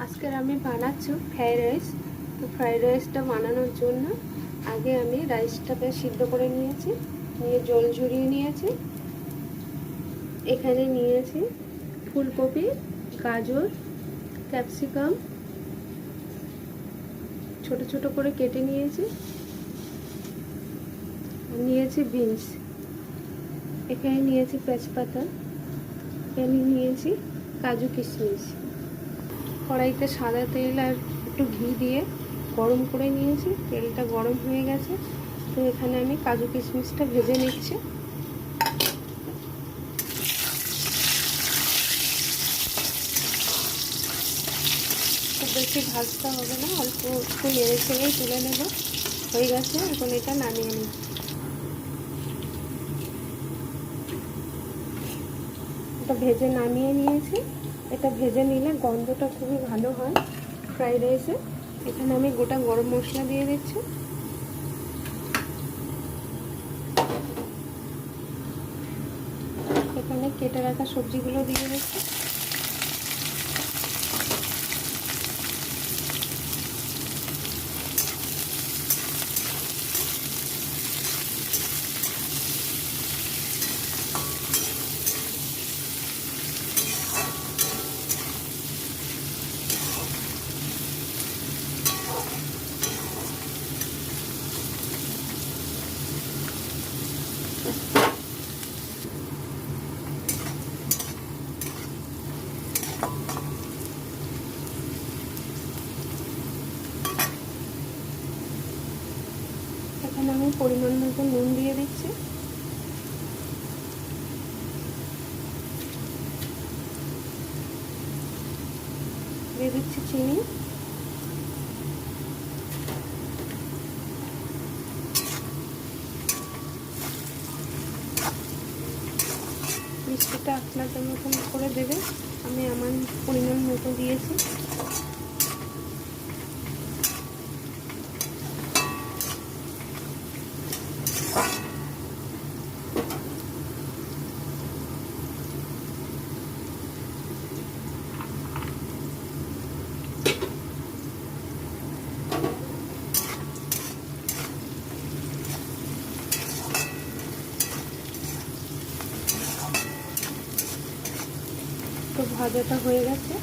আজকের আমি বানাচ্ছি ফ্রাইড রাইস। তো ফ্রাইড রাইসটা বানানোর জন্য আগে আমি রাইসটাকে সিদ্ধ করে নিয়েছি, নিয়ে জল ঝরিয়ে নিয়েছি। এখানে নিয়েছি ফুলকপি, গাজর, ক্যাপসিকাম ছোট ছোট করে কেটে নিয়েছি। নিয়েছি বিনস, এখানে নিয়েছি তেজপাতা, এখানে নিয়েছি কাজু কিশমিশ। কড়াইতে সাদা তেল আর একটু ঘি দিয়ে গরম করে নিয়েছি। তেলটা গরম হয়ে গেছে, তো এখানে আমি কাজু কিশমিশটা ভেজে নিচ্ছি। খুব বেশি ভাজতে হবে না, অল্প একটু নেড়ে ছেড়েই তুলে নেব। হয়ে গেছে, এখন এটা নামিয়ে নিই। এটা ভেজে নামিয়ে নিয়েছি। এটা ভেজে নিলে গন্ধটা খুবই ভালো হয় ফ্রাইড রাইসে। এখানে আমি গোটা গরম মশলা দিয়ে দিচ্ছি। এখানে কেটে রাখা সবজিগুলো দিয়ে দিচ্ছি। এখানে আমি পরিমাণ মতো নুন দিয়ে দিচ্ছি। দিয়ে দিচ্ছি চিনি। মিষ্টিটা আপনাদের মতন করে দেবে, আমি আমার পরিমাণ মতো দিয়েছি। তো ভাজাটা হয়ে গেছে,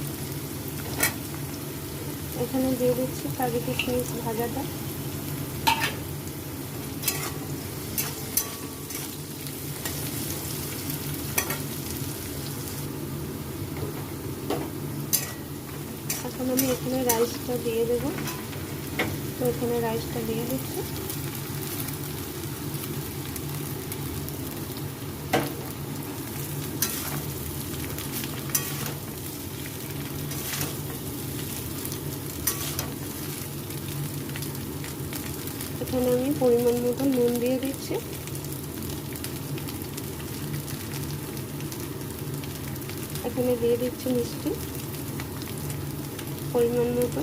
এখানে দিয়ে দিচ্ছি কাজু কিশমিশ ভাজাটা। এখন আমি এখানে রাইসটা দিয়ে দেবো। তো এখানে রাইসটা দিয়ে দিচ্ছি। এখানে আমি পরিমাণ মতো নুন দিয়ে দিচ্ছি। এখানে দিয়ে দিচ্ছি মিষ্টি পরিমাণ মতো।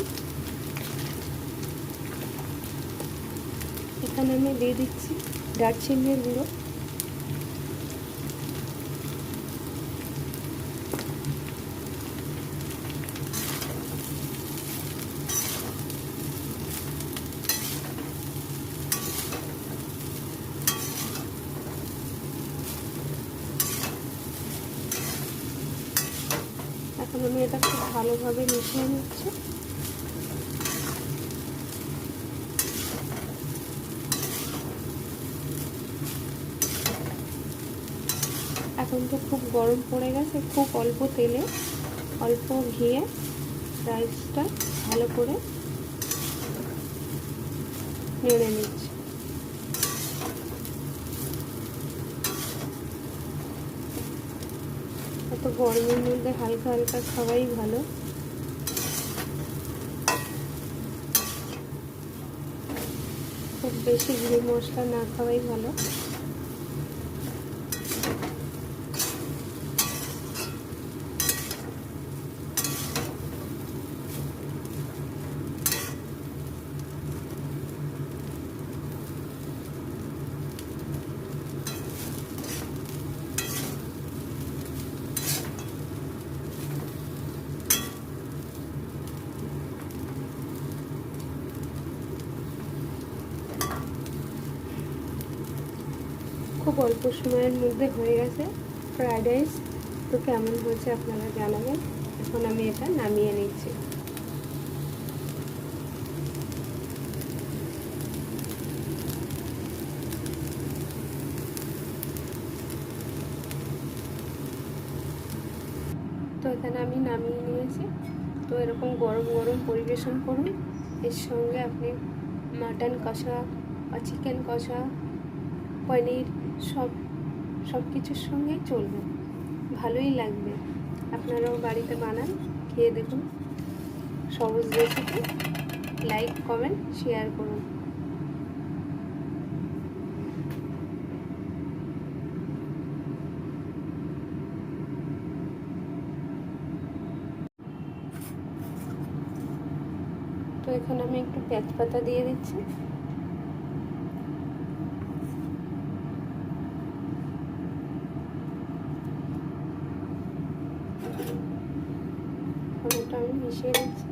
এখানে আমি দিয়ে দিচ্ছি দারচিনির গুঁড়ো। এখন আমি এটা খুব ভালোভাবে মিশিয়ে নিচ্ছি। এখন তো খুব গরম পড়ে গেছে, খুব অল্প তেলে অল্প ঘিয়ে রাইসটা ভালো করে নেড়ে নিচ্ছি। এত গরমের মধ্যে হালকা হালকা খাওয়াই ভালো। খুব বেশি ঘি মশলা না খাওয়াই ভালো। খুব অল্প সময়ের মধ্যে হয়ে গেছে ফ্রাইড রাইস। তো কেমন হয়েছে আপনারা জানাবেন। এখন আমি এটা নামিয়ে নিচ্ছি। তো এখানে আমি নামিয়ে নিয়েছি। তো এরকম গরম গরম পরিবেশন করুন। এর সঙ্গে আপনি মাটন কষা বা চিকেন কষা, পনির সব কিছুর সঙ্গেই চলবে, ভালোই লাগবে। আপনারাও বাড়িতে বানান, খেয়ে দেখুন। সহজ রেসিপি, লাইক কমেন্ট শেয়ার করুন। তো এখানে আমি একটু তেজপাতা দিয়ে দিচ্ছি। ওটা আমি মিশিয়ে দিচ্ছি।